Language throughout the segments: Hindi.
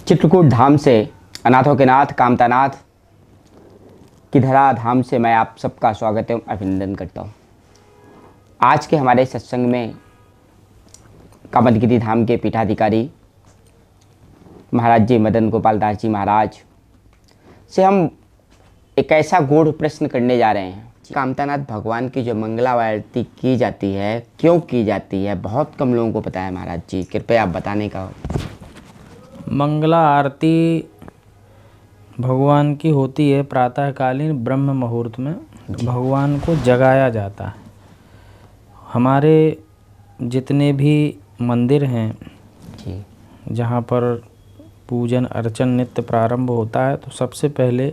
चित्रकूट धाम से अनाथों के नाथ कामतानाथ की धरा धाम से मैं आप सबका स्वागत एवं अभिनंदन करता हूँ। आज के हमारे सत्संग में कामदगिरी धाम के पीठाधिकारी महाराज जी मदन गोपाल दास जी महाराज से हम एक ऐसा गूढ़ प्रश्न करने जा रहे हैं। कामतानाथ भगवान की जो मंगला आरती की जाती है, क्यों की जाती है, बहुत कम लोगों को पता है। महाराज जी कृपया आप बताने का। मंगला आरती भगवान की होती है प्रातःकालीन ब्रह्म मुहूर्त में। भगवान को जगाया जाता है। हमारे जितने भी मंदिर हैं जी, जहाँ पर पूजन अर्चन नित्य प्रारंभ होता है, तो सबसे पहले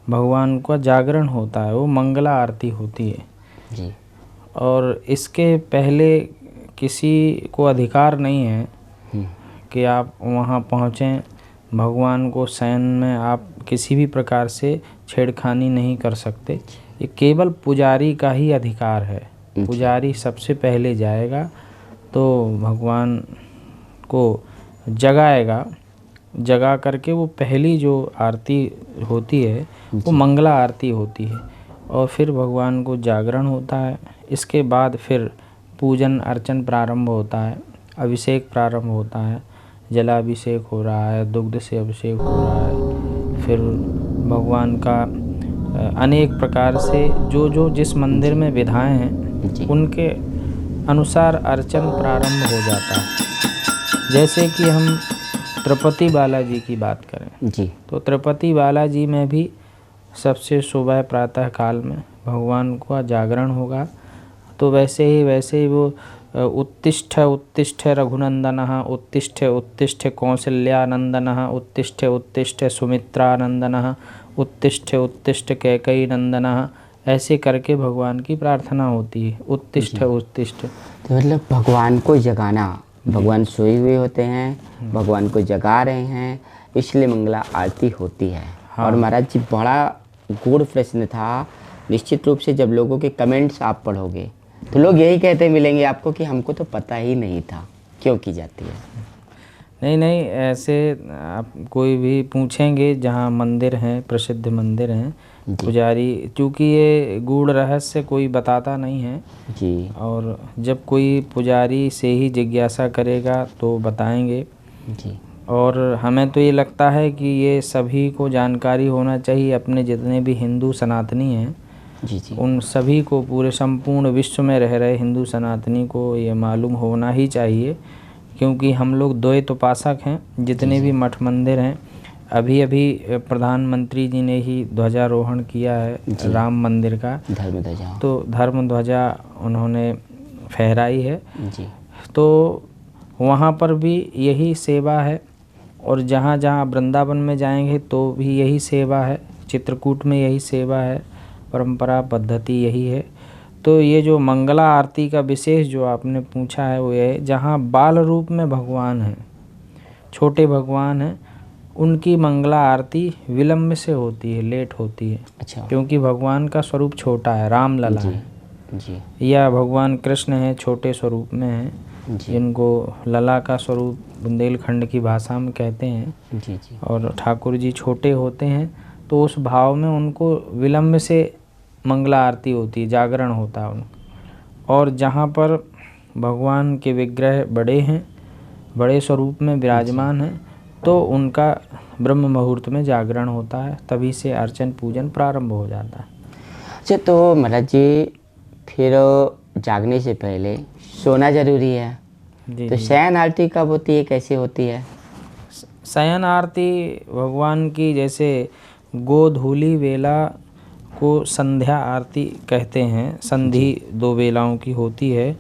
भगवान का जागरण होता है, वो मंगला आरती होती है जी, और इसके पहले किसी को अधिकार नहीं है कि आप वहाँ पहुँचें। भगवान को शयन में आप किसी भी प्रकार से छेड़खानी नहीं कर सकते। ये केवल पुजारी का ही अधिकार है। पुजारी सबसे पहले जाएगा तो भगवान को जगाएगा, जगा करके वो पहली जो आरती होती है वो मंगला आरती होती है और फिर भगवान को जागरण होता है। इसके बाद फिर पूजन अर्चन प्रारंभ होता है, अभिषेक प्रारंभ होता है, जलाभिषेक हो रहा है, दुग्ध से अभिषेक हो रहा है। फिर भगवान का अनेक प्रकार से जो जिस मंदिर में विधाएं हैं उनके अनुसार अर्चन प्रारंभ हो जाता है। जैसे कि हम तिरुपति बालाजी की बात करें जी, तो तिरुपति बालाजी में भी सबसे सुबह प्रातः काल में भगवान का जागरण होगा। तो वैसे ही वो उत्तिष्ठ उत्तिष्ठ रघुनंदनः, उत्तिष्ठ उत्तिष्ठ कौसल्यानंदनः, उत्तिष्ठ उत्तिष्ठ सुमित्रानंदनः, उत्तिष्ठ उत्तिष्ठ कैकेयीनंदनः, ऐसे करके भगवान की प्रार्थना होती है। उत्तिष्ठ उत्तिष्ठ तो मतलब भगवान को जगाना, भगवान सोए हुए होते हैं, भगवान को जगा रहे हैं, इसलिए मंगला आरती होती है। और महाराज जी बड़ा गूढ़ प्रश्न था। निश्चित रूप से जब लोगों के कमेंट्स आप पढ़ोगे तो लोग यही कहते मिलेंगे आपको कि हमको तो पता ही नहीं था क्यों की जाती है। नहीं, ऐसे आप कोई भी पूछेंगे जहाँ मंदिर हैं, प्रसिद्ध मंदिर हैं, पुजारी, क्योंकि ये गूढ़ रहस्य कोई बताता नहीं है जी, और जब कोई पुजारी से ही जिज्ञासा करेगा तो बताएंगे। जी, और हमें तो ये लगता है कि ये सभी को जानकारी होना चाहिए। अपने जितने भी हिंदू सनातनी हैं जी, जी, उन सभी को, पूरे संपूर्ण विश्व में रह रहे हिंदू सनातनी को ये मालूम होना ही चाहिए, क्योंकि हम लोग द्वैत उपासक हैं। जितने भी मठ मंदिर हैं, अभी प्रधानमंत्री जी ने ही ध्वजारोहण किया है राम मंदिर का, धर्म ध्वजा, तो धर्म ध्वजा उन्होंने फहराई है। जी, तो वहाँ पर भी यही सेवा है और जहाँ जहाँ वृंदावन में जाएंगे तो भी यही सेवा है, चित्रकूट में यही सेवा है, परंपरा पद्धति यही है। तो ये जो मंगला आरती का विशेष जो आपने पूछा है वो ये है, जहाँ बाल रूप में भगवान हैं, छोटे भगवान हैं, उनकी मंगला आरती विलम्ब से होती है, लेट होती है। अच्छा, क्योंकि भगवान का स्वरूप छोटा है, राम लला है, जी, या भगवान कृष्ण है, छोटे स्वरूप में हैं, जिनको लला का स्वरूप बुंदेलखंड की भाषा में कहते हैं। जी, जी, और ठाकुर जी छोटे होते हैं, तो उस भाव में उनको विलम्ब से मंगला आरती होती है, जागरण होता है उनका। और जहाँ पर भगवान के विग्रह बड़े हैं, बड़े स्वरूप में विराजमान हैं, तो उनका ब्रह्म मुहूर्त में जागरण होता है, तभी से अर्चन पूजन प्रारंभ हो जाता है। अच्छा, तो महाराज जी फिर जागने से पहले सोना जरूरी है, जी, तो शयन आरती कब होती है, कैसे होती है? शयन आरती भगवान की जैसे गोधूली वेला को संध्या आरती कहते हैं। संधि 2 वेलाओं की होती है।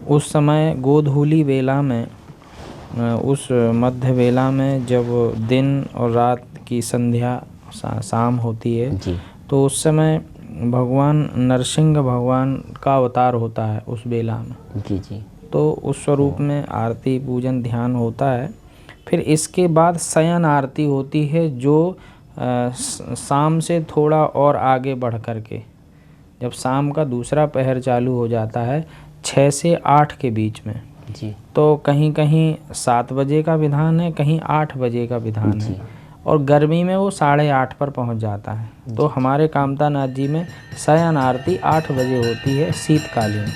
उस समय गोधूली वेला में, उस मध्य वेला में जब दिन और रात की संध्या शाम होती है, तो उस समय भगवान नरसिंह भगवान का अवतार होता है उस वेला में। जी, जी, तो उस स्वरूप में आरती पूजन ध्यान होता है। फिर इसके बाद शयन आरती होती है, जो शाम से थोड़ा और आगे बढ़ कर के, जब शाम का दूसरा पहर चालू हो जाता है 6 से 8 के बीच में, जी तो कहीं कहीं 7 बजे का विधान है, कहीं 8 बजे का विधान है, और गर्मी में वो 8:30 पर पहुंच जाता है। तो हमारे कामतानाथ जी में शयन आरती 8 बजे होती है शीतकालीन,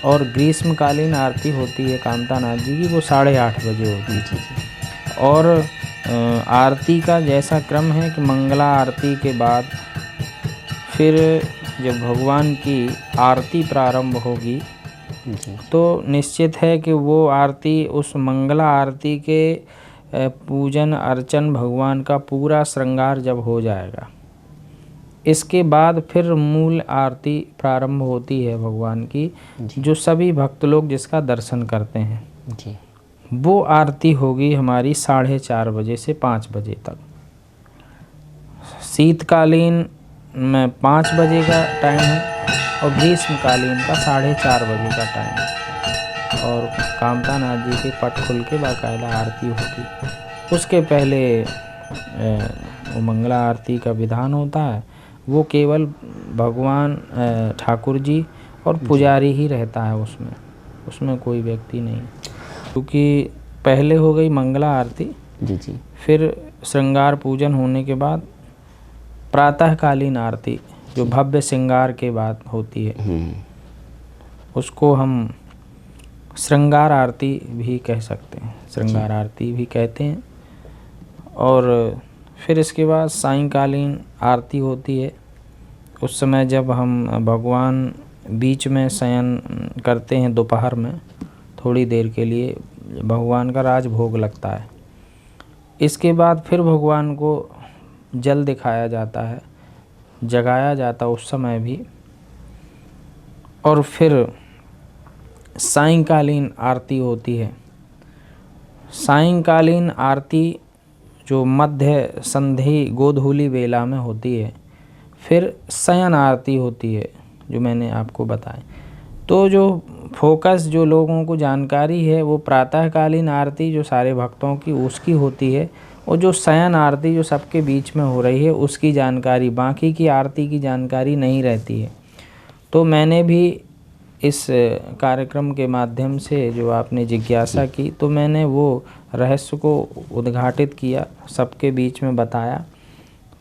और ग्रीष्मकालीन आरती होती है कामतानाथ जी की, वो 8:30 बजे होती है। और आरती का जैसा क्रम है कि मंगला आरती के बाद फिर जब भगवान की आरती प्रारंभ होगी तो निश्चित है कि वो आरती, उस मंगला आरती के पूजन अर्चन भगवान का पूरा श्रृंगार जब हो जाएगा, इसके बाद फिर मूल आरती प्रारंभ होती है भगवान की, जो सभी भक्त लोग जिसका दर्शन करते हैं जी। वो आरती होगी हमारी 4:30 बजे से 5 बजे तक। शीतकालीन में 5 बजे का टाइम है और ग्रीष्मकालीन का 4:30 बजे का टाइम है, और कामतानाथ जी के पट खुल के बाकायदा आरती होती। उसके पहले वो मंगला आरती का विधान होता है, वो केवल भगवान ठाकुर जी और पुजारी ही रहता है उसमें कोई व्यक्ति नहीं, क्योंकि पहले हो गई मंगला आरती जी जी। फिर श्रृंगार पूजन होने के बाद प्रातःकालीन आरती जो भव्य श्रृंगार के बाद होती है, उसको हम श्रृंगार आरती भी कह सकते हैं, श्रृंगार आरती भी कहते हैं। और फिर इसके बाद सायंकालीन आरती होती है। उस समय जब हम भगवान बीच में शयन करते हैं, दोपहर में थोड़ी देर के लिए भगवान का राजभोग लगता है। इसके बाद फिर भगवान को जल दिखाया जाता है, जगाया जाता है उस समय भी। और फिर सायंकालीन आरती होती है। सायंकालीन आरती जो मध्य संधि गोधूली वेला में होती है। फिर शयन आरती होती है जो मैंने आपको बताया। तो जो फोकस जो लोगों को जानकारी है वो प्रातःकालीन आरती जो सारे भक्तों की उसकी होती है, और जो शयन आरती जो सबके बीच में हो रही है उसकी जानकारी, बाकी की आरती की जानकारी नहीं रहती है। तो मैंने भी इस कार्यक्रम के माध्यम से जो आपने जिज्ञासा की, तो मैंने वो रहस्य को उद्घाटित किया, सबके बीच में बताया।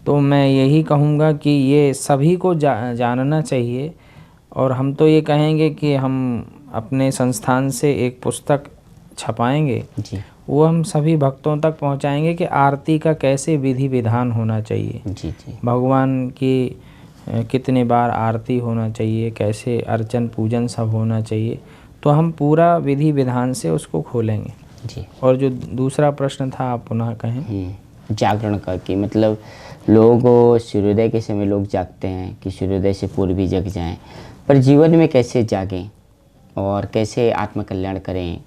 तो मैं यही कहूँगा कि ये सभी को जानना चाहिए। और हम तो ये कहेंगे कि हम अपने संस्थान से एक पुस्तक छपाएंगे जी वो हम सभी भक्तों तक पहुंचाएंगे कि आरती का कैसे विधि विधान होना चाहिए, जी जी। भगवान की कितने बार आरती होना चाहिए, कैसे अर्चन पूजन सब होना चाहिए। तो हम पूरा विधि विधान से उसको खोलेंगे जी। और जो दूसरा प्रश्न था आप पुनः कहें। जागरण का कि मतलब लोग सूर्योदय के समय लोग जागते हैं कि सूर्योदय से पूर्व भी जग जाएं, पर जीवन में कैसे जागें और कैसे आत्मकल्याण करें?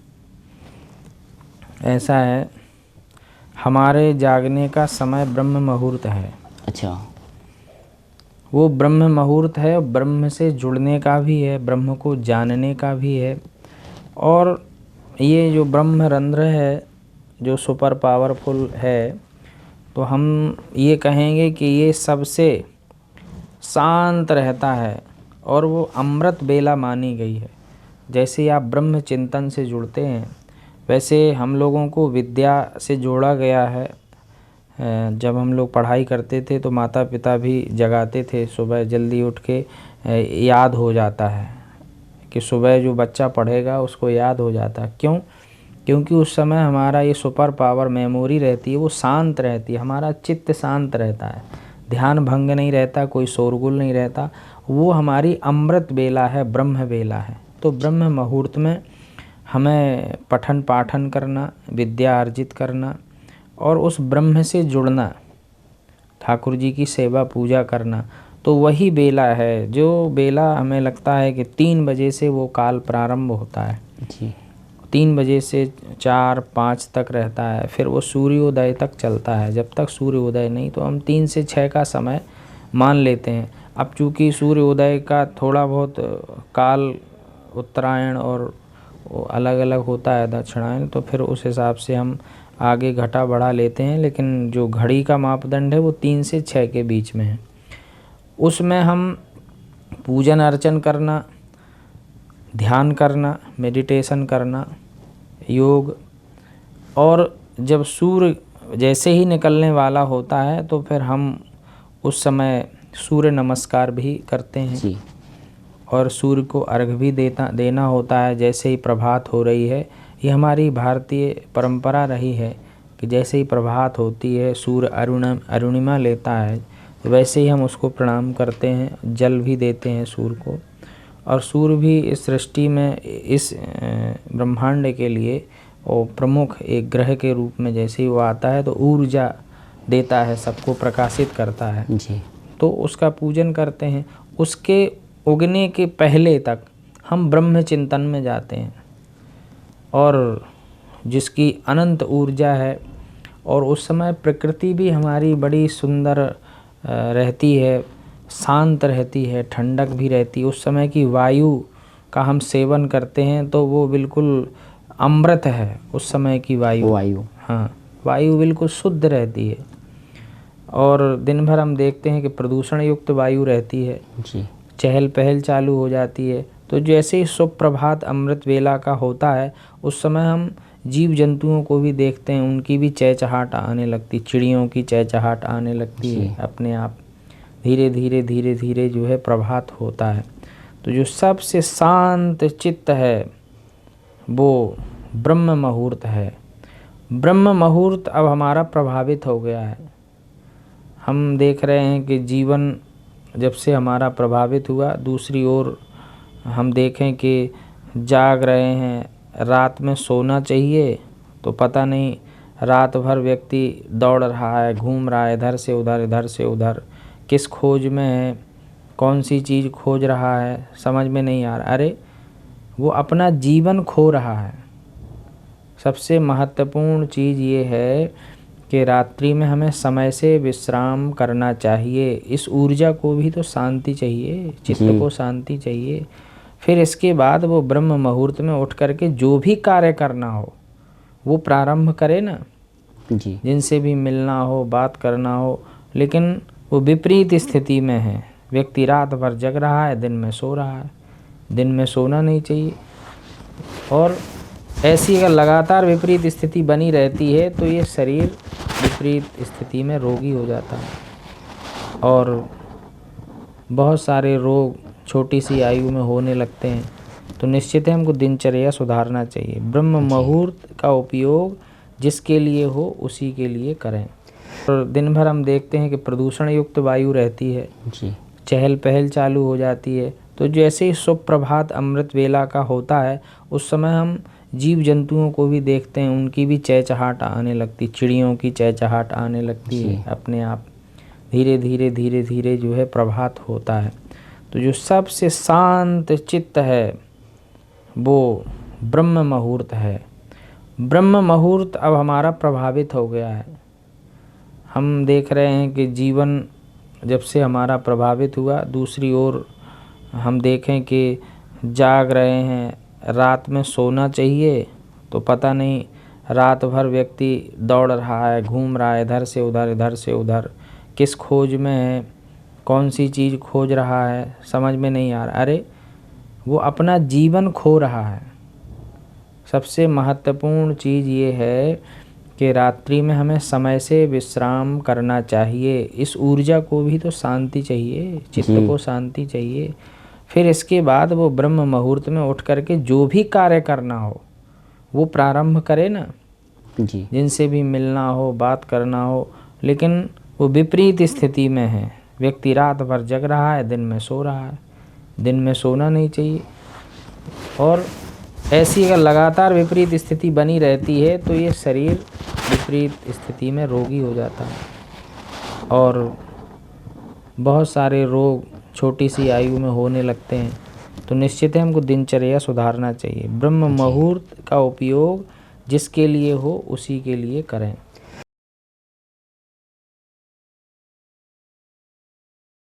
ऐसा है, हमारे जागने का समय ब्रह्म मुहूर्त है। अच्छा। वो ब्रह्म मुहूर्त है, ब्रह्म से जुड़ने का भी है, ब्रह्म को जानने का भी है। और ये जो ब्रह्म रंध्र है जो सुपर पावरफुल है, तो हम ये कहेंगे कि ये सबसे शांत रहता है और वो अमृत बेला मानी गई है। जैसे आप ब्रह्म चिंतन से जुड़ते हैं वैसे हम लोगों को विद्या से जोड़ा गया है। जब हम लोग पढ़ाई करते थे तो माता पिता भी जगाते थे, सुबह जल्दी उठ के याद हो जाता है कि सुबह जो बच्चा पढ़ेगा उसको याद हो जाता है। क्यों? क्योंकि उस समय हमारा ये सुपर पावर मेमोरी रहती है, वो शांत रहती है, हमारा चित्त शांत रहता है, ध्यान भंग नहीं रहता, कोई शोरगुल नहीं रहता। वो हमारी अमृत बेला है, ब्रह्म बेला है। तो ब्रह्म मुहूर्त में हमें पठन पाठन करना, विद्या अर्जित करना और उस ब्रह्म से जुड़ना, ठाकुर जी की सेवा पूजा करना, तो वही बेला है जो बेला हमें लगता है कि 3 बजे से वो काल प्रारंभ होता है जी। 3 बजे से 4-5 तक रहता है, फिर वो सूर्योदय तक चलता है। जब तक सूर्योदय नहीं तो हम 3 से 6 का समय मान लेते हैं। अब चूँकि सूर्योदय का थोड़ा बहुत काल उत्तरायण और अलग अलग होता है, दक्षिणायन, तो फिर उस हिसाब से हम आगे घटा बढ़ा लेते हैं, लेकिन जो घड़ी का मापदंड है वो 3 से 6 के बीच में है। उसमें हम पूजन अर्चन करना, ध्यान करना, मेडिटेशन करना योग। और जब सूर्य जैसे ही निकलने वाला होता है तो फिर हम उस समय सूर्य नमस्कार भी करते हैं जी। और सूर्य को अर्घ्य भी देना होता है जैसे ही प्रभात हो रही है। ये हमारी भारतीय परंपरा रही है कि जैसे ही प्रभात होती है, सूर्य अरुणिमा लेता है, तो वैसे ही हम उसको प्रणाम करते हैं, जल भी देते हैं सूर्य को। और सूर्य भी इस सृष्टि में, इस ब्रह्मांड के लिए वो प्रमुख एक ग्रह के रूप में जैसे ही वो आता है तो ऊर्जा देता है, सबको प्रकाशित करता है। जी। तो उसका पूजन करते हैं। उसके उगने के पहले तक हम ब्रह्म चिंतन में जाते हैं और जिसकी अनंत ऊर्जा है। और उस समय प्रकृति भी हमारी बड़ी सुंदर रहती है, शांत रहती है, ठंडक भी रहती है। उस समय की वायु का हम सेवन करते हैं तो वो बिल्कुल अमृत है। उस समय की वायु, हाँ, वायु बिल्कुल शुद्ध रहती है। और दिन भर हम देखते हैं कि प्रदूषण युक्त वायु रहती है जी। चहल पहल चालू हो जाती है। तो जैसे ही सुप्रभात अमृत वेला का होता है उस समय हम जीव जंतुओं को भी देखते हैं, उनकी भी चहचहाट आने लगती, चिड़ियों की चहचहाट आने लगती है अपने आप। धीरे धीरे धीरे धीरे जो है प्रभात होता है। तो जो सबसे शांत चित्त है वो ब्रह्म मुहूर्त है। ब्रह्म मुहूर्त अब हमारा प्रभावित हो गया है। हम देख रहे हैं कि जीवन जब से हमारा प्रभावित हुआ, दूसरी ओर हम देखें कि जाग रहे हैं, रात में सोना चाहिए तो पता नहीं रात भर व्यक्ति दौड़ रहा है, घूम रहा है इधर से उधर, इधर से उधर, किस खोज में है, कौन सी चीज़ खोज रहा है, समझ में नहीं आ रहा। अरे वो अपना जीवन खो रहा है। सबसे महत्वपूर्ण चीज़ ये है कि रात्रि में हमें समय से विश्राम करना चाहिए। इस ऊर्जा को भी तो शांति चाहिए, चित्त को शांति चाहिए। फिर इसके बाद वो ब्रह्म मुहूर्त में उठ करके जो भी कार्य करना हो वो प्रारंभ करे ना जी। जिनसे भी मिलना हो, बात करना हो। लेकिन वो विपरीत स्थिति में है। व्यक्ति रात भर जग रहा है, दिन में सो रहा है। दिन में सोना नहीं चाहिए। और ऐसी अगर लगातार विपरीत स्थिति बनी रहती है तो ये शरीर विपरीत स्थिति में रोगी हो जाता है और बहुत सारे रोग छोटी सी आयु में होने लगते हैं। तो निश्चित है हमको दिनचर्या सुधारना चाहिए। ब्रह्म मुहूर्त का उपयोग जिसके लिए हो उसी के लिए करें। और दिन भर हम देखते हैं कि प्रदूषण युक्त वायु रहती है जी। चहल पहल चालू हो जाती है। तो जैसे ही सुप्रभात अमृत वेला का होता है उस समय हम जीव जंतुओं को भी देखते हैं, उनकी भी चहचहाट आने लगती, चिड़ियों की चहचहाट आने लगती है अपने आप। धीरे धीरे धीरे धीरे जो है प्रभात होता है। तो जो सबसे शांत चित्त है वो ब्रह्म मुहूर्त है। ब्रह्म मुहूर्त अब हमारा प्रभावित हो गया है। हम देख रहे हैं कि जीवन जब से हमारा प्रभावित हुआ, दूसरी ओर हम देखें कि जाग रहे हैं, रात में सोना चाहिए तो पता नहीं रात भर व्यक्ति दौड़ रहा है, घूम रहा है इधर से उधर, इधर से उधर, किस खोज में है, कौन सी चीज़ खोज रहा है, समझ में नहीं आ रहा। अरे वो अपना जीवन खो रहा है। सबसे महत्वपूर्ण चीज़ ये है कि रात्रि में हमें समय से विश्राम करना चाहिए। इस ऊर्जा को भी तो शांति चाहिए, चित्त को शांति चाहिए। फिर इसके बाद वो ब्रह्म मुहूर्त में उठ करके जो भी कार्य करना हो वो प्रारंभ करे ना जी। जिनसे भी मिलना हो, बात करना हो। लेकिन वो विपरीत स्थिति में है। व्यक्ति रात भर जग रहा है, दिन में सो रहा है। दिन में सोना नहीं चाहिए। और ऐसी अगर लगातार विपरीत स्थिति बनी रहती है तो ये शरीर विपरीत स्थिति में रोगी हो जाता है और बहुत सारे रोग छोटी सी आयु में होने लगते हैं। तो निश्चित है हमको दिनचर्या सुधारना चाहिए। ब्रह्म मुहूर्त का उपयोग जिसके लिए हो उसी के लिए करें।